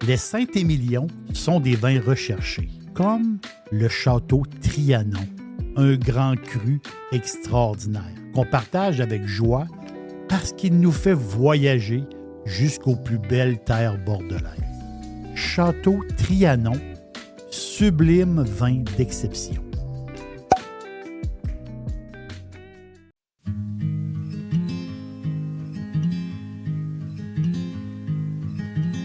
Les Saint-Émilion sont des vins recherchés, comme le Château Trianon, un grand cru extraordinaire qu'on partage avec joie parce qu'il nous fait voyager jusqu'aux plus belles terres bordelaises. Château Trianon, sublime vin d'exception.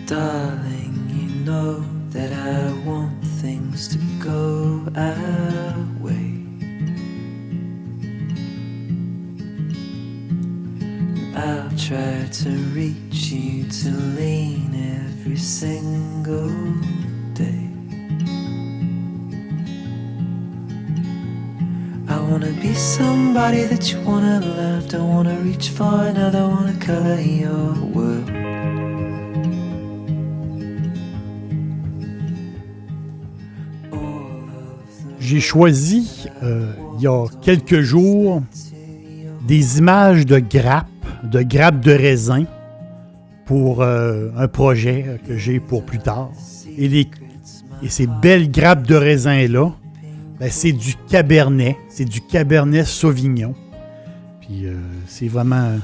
Darling, you know that I want things to go our way. I'll try to reach you to lean every single day. I wanna be somebody that you wanna love. Don't wanna reach for another, wanna cover your world. J'ai choisi, il y a quelques jours, des images de grappes de raisin pour un projet que j'ai pour plus tard. Et ces belles grappes de raisin-là, ben, c'est du Cabernet Sauvignon. Puis c'est vraiment...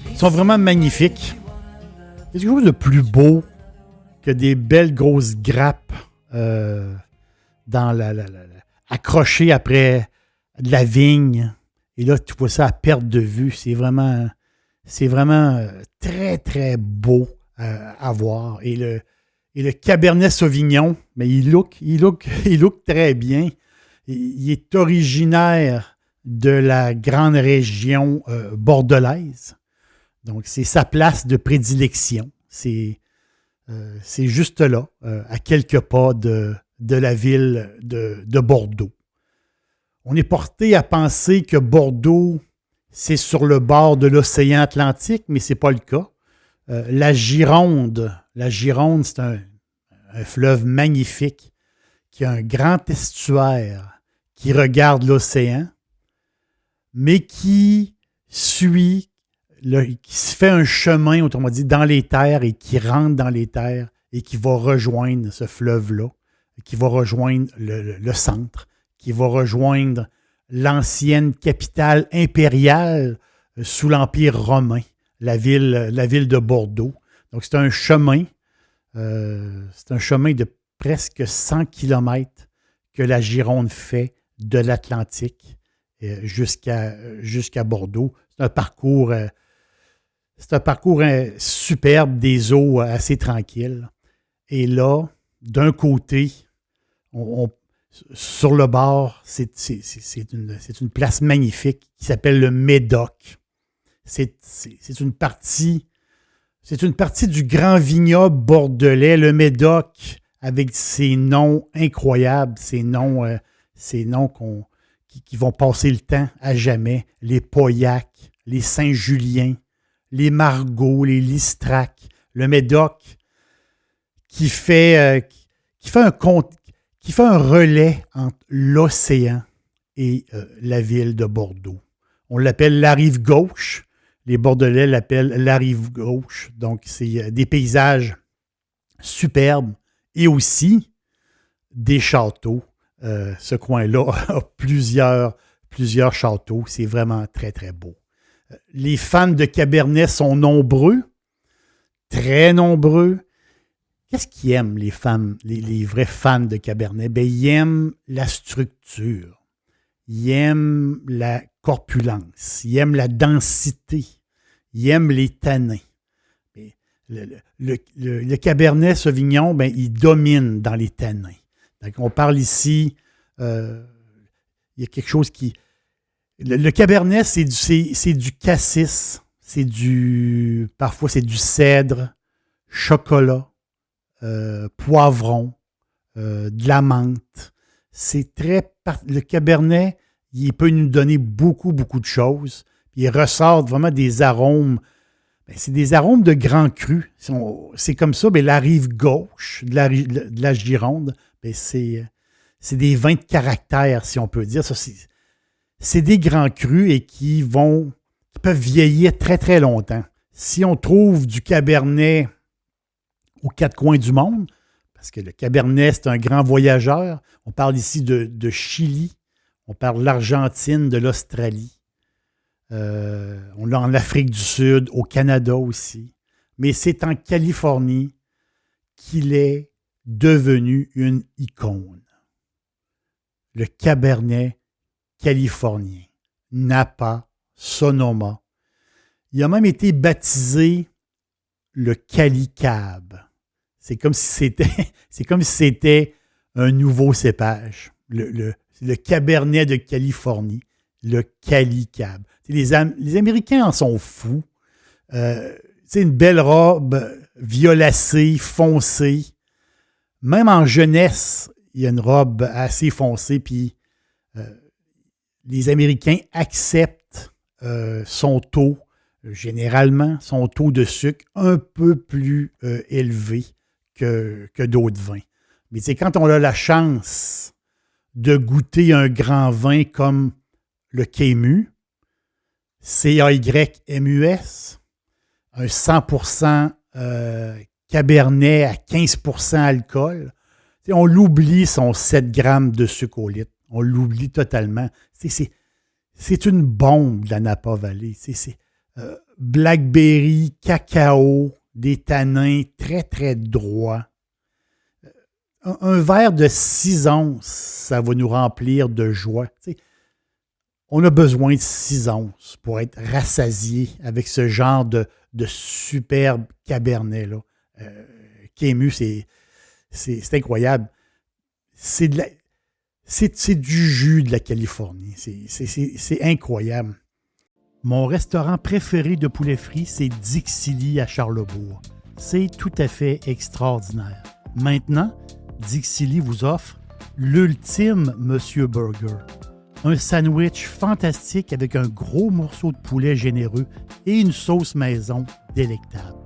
Ils sont vraiment magnifiques. Il y a quelque chose de plus beau que des belles grosses grappes dans accrochées après de la vigne. Et là, tu vois ça à perte de vue. C'est vraiment très, très beau à voir. Et le Cabernet Sauvignon, mais il look très bien. Il est originaire de la grande région bordelaise. Donc, c'est sa place de prédilection. C'est juste là, à quelques pas de la ville de Bordeaux. On est porté à penser que Bordeaux, c'est sur le bord de l'océan Atlantique, mais ce n'est pas le cas. La Gironde, c'est un fleuve magnifique qui a un grand estuaire qui regarde l'océan, mais qui se fait un chemin, autrement dit, dans les terres et qui rentre dans les terres et qui va rejoindre ce fleuve-là, qui va rejoindre le centre, qui va rejoindre l'ancienne capitale impériale sous l'Empire romain, la ville de Bordeaux. Donc, c'est un chemin de presque 100 kilomètres que la Gironde fait de l'Atlantique jusqu'à Bordeaux. C'est un parcours superbe, des eaux assez tranquilles. Et là, d'un côté, sur le bord, c'est une place magnifique qui s'appelle le Médoc. C'est une partie du grand vignoble bordelais, le Médoc, avec ses noms incroyables, ces noms qui vont passer le temps à jamais. Les Pauillac, les Saint-Julien, les Margaux, les Listrac, le Médoc qui fait un relais entre l'océan et la ville de Bordeaux. On l'appelle la rive gauche. Les Bordelais l'appellent la rive gauche. Donc, c'est des paysages superbes et aussi des châteaux. Ce coin-là a plusieurs châteaux. C'est vraiment très, très beau. Les fans de Cabernet sont nombreux, très nombreux. Qu'est-ce qu'ils aiment, les vrais fans de Cabernet? Bien, ils aiment la structure, ils aiment la corpulence, ils aiment la densité, ils aiment les tanins. Le Cabernet Sauvignon, bien, il domine dans les tanins. Donc, on parle ici, il y a quelque chose qui... Le Cabernet, c'est du cassis, parfois c'est du cèdre, chocolat, poivron, de la menthe. Le Cabernet, il peut nous donner beaucoup, beaucoup de choses. Puis il ressort vraiment des arômes. Ben, c'est des arômes de grand cru. C'est comme ça. Ben, la rive gauche de la Gironde, ben, c'est des vins de caractère, si on peut dire. Ça, c'est des grands crus et qui peuvent vieillir très, très longtemps. Si on trouve du Cabernet aux quatre coins du monde, parce que le Cabernet, c'est un grand voyageur. On parle ici de Chili, on parle de l'Argentine, de l'Australie. On l'a en Afrique du Sud, au Canada aussi. Mais c'est en Californie qu'il est devenu une icône. Le Cabernet californien, Napa Sonoma. Il a même été baptisé le Cali Cab. C'est comme si c'était un nouveau cépage. Le Cabernet de Californie, le Cali Cab. Les Américains en sont fous. C'est une belle robe violacée, foncée. Même en jeunesse, il y a une robe assez foncée, puis les Américains acceptent son taux, généralement, son taux de sucre un peu plus élevé que d'autres vins. Mais c'est quand on a la chance de goûter un grand vin comme le Caymus, CAYMUS, un 100% Cabernet à 15% alcool. T'sais, on l'oublie, son 7 grammes de sucre au litre. On l'oublie totalement. C'est une bombe, la Napa Valley. C'est blackberry, cacao, des tanins très, très droits. Un verre de 6 onces, ça va nous remplir de joie. T'sais, on a besoin de 6 onces pour être rassasié avec ce genre de superbe Cabernet-là. Caymus, c'est incroyable. C'est du jus de la Californie. C'est incroyable. Mon restaurant préféré de poulet frit, c'est Dixili à Charlebourg. C'est tout à fait extraordinaire. Maintenant, Dixili vous offre l'ultime Monsieur Burger. Un sandwich fantastique avec un gros morceau de poulet généreux et une sauce maison délectable.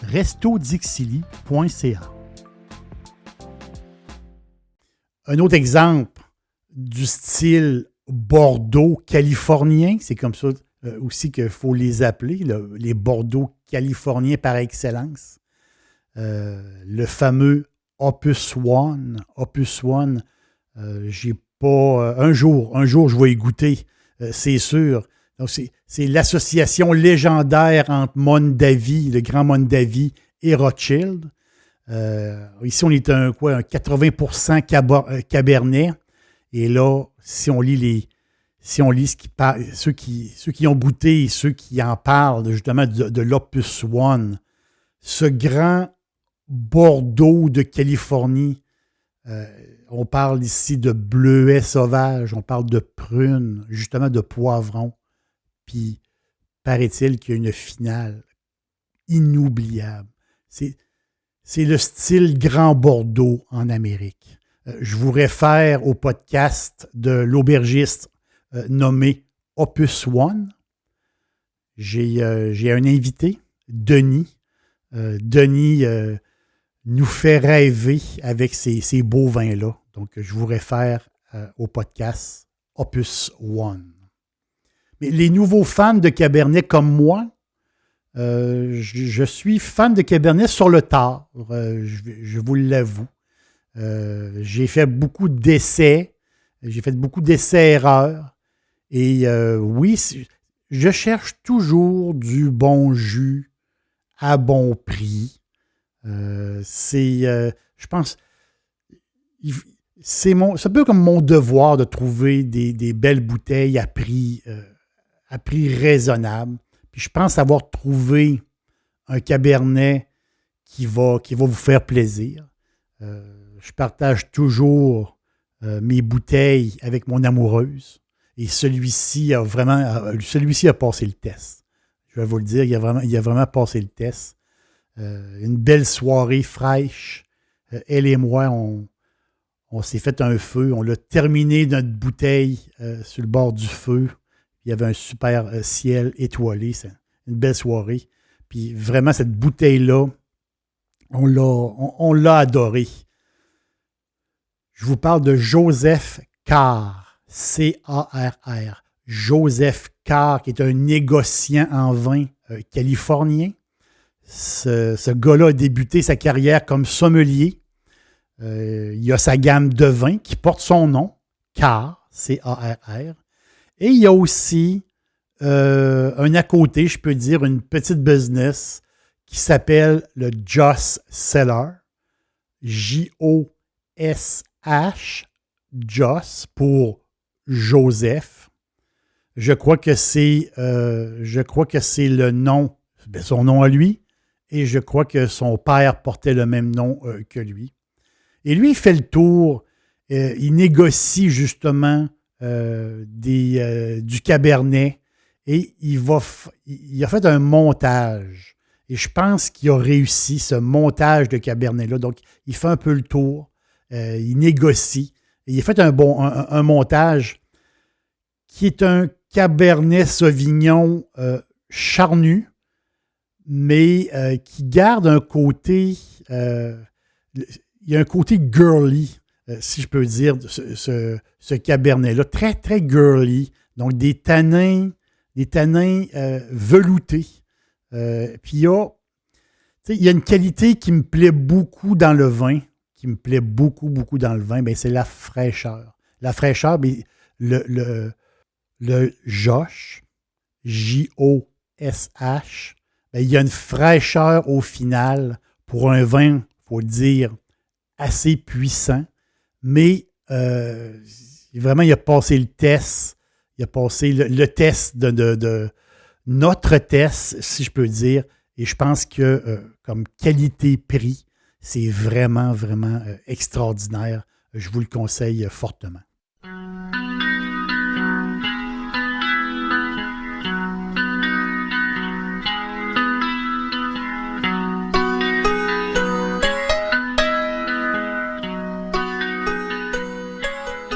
restodixili.ca. Un autre exemple du style Bordeaux californien, c'est comme ça aussi qu'il faut les appeler, les Bordeaux californiens par excellence. Le fameux Opus One. Opus One, j'ai pas... un jour, je vais y goûter, c'est sûr. Donc, c'est l'association légendaire entre Mondavi, le grand Mondavi, et Rothschild. Ici, on est un 80% Cabernet. Et là, si on lit ce qui parle, ceux qui ont goûté et ceux qui en parlent justement de l'Opus One, ce grand Bordeaux de Californie, on parle ici de bleuets sauvages, on parle de prunes, justement de poivrons. Puis, paraît-il qu'il y a une finale inoubliable. C'est le style Grand Bordeaux en Amérique. Je vous réfère au podcast de l'aubergiste nommé Opus One. J'ai un invité, Denis. Denis nous fait rêver avec ces beaux vins-là. Donc, je vous réfère au podcast Opus One. Mais les nouveaux fans de Cabernet comme moi, je suis fan de Cabernet sur le tard, je vous l'avoue. J'ai fait beaucoup d'essais, erreurs. Et oui, je cherche toujours du bon jus à bon prix. Je pense, c'est un peu comme mon devoir de trouver des belles bouteilles à prix raisonnable. Puis je pense avoir trouvé un Cabernet qui va vous faire plaisir. Je partage toujours mes bouteilles avec mon amoureuse. Et celui-ci a passé le test. Je vais vous le dire, il a vraiment passé le test. Une belle soirée fraîche. Elle et moi, on s'est fait un feu. On l'a terminé notre bouteille sur le bord du feu. Il y avait un super ciel étoilé. C'est une belle soirée. Puis vraiment, cette bouteille-là, on l'a adorée. Je vous parle de Joseph Carr, C-A-R-R. Joseph Carr, qui est un négociant en vin californien. Ce gars-là a débuté sa carrière comme sommelier. Il a sa gamme de vins qui porte son nom, CARR, C-A-R-R. Et il y a aussi un à côté, je peux dire, une petite business qui s'appelle le Joss Cellar. J-O-S-H, Joss pour Joseph. Je crois que c'est le nom, son nom à lui, et je crois que son père portait le même nom que lui. Et lui, il fait le tour, il négocie justement du Cabernet et il a fait un montage. Et je pense qu'il a réussi ce montage de Cabernet-là. Donc, il fait un peu le tour, il négocie. Et il a fait un montage qui est un Cabernet Sauvignon charnu, mais qui garde un côté... il y a un côté girly, si je peux dire, ce Cabernet-là. Très, très girly. Donc, des tanins veloutés. Puis il y a une qualité qui me plaît beaucoup dans le vin, ben, c'est la fraîcheur. La fraîcheur, ben, le Josh, J-O-S-H, ben, il y a une fraîcheur au final pour un vin, il faut le dire, assez puissant, mais vraiment, il a passé le test, il a passé le test de notre test, si je peux dire, et je pense que comme qualité-prix, c'est vraiment, vraiment extraordinaire. Je vous le conseille fortement.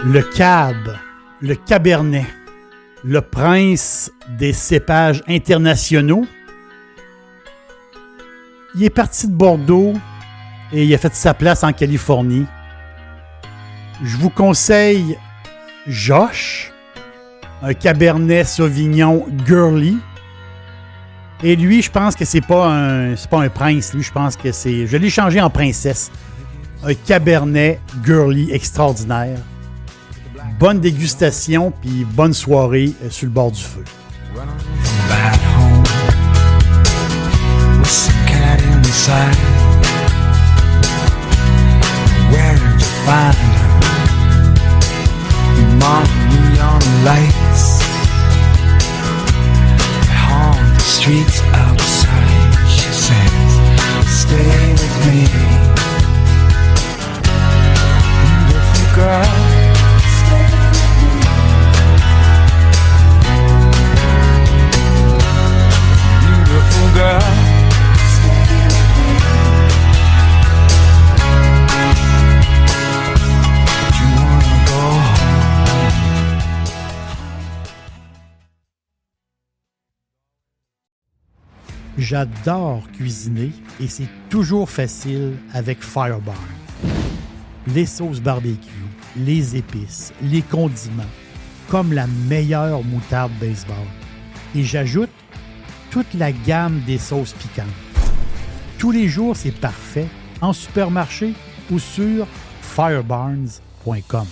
Le Cab, le Cabernet, le prince des cépages internationaux. Il est parti de Bordeaux et il a fait sa place en Californie. Je vous conseille Josh, un Cabernet Sauvignon girly. Et lui, je pense que c'est pas un prince. Lui, je pense que c'est... Je l'ai changé en princesse. Un Cabernet girly extraordinaire. Bonne dégustation puis bonne soirée sur le bord du feu. J'adore cuisiner et c'est toujours facile avec Firebarn. Les sauces barbecue, les épices, les condiments, comme la meilleure moutarde baseball. Et j'ajoute toute la gamme des sauces piquantes. Tous les jours, c'est parfait en supermarché ou sur firebarns.com.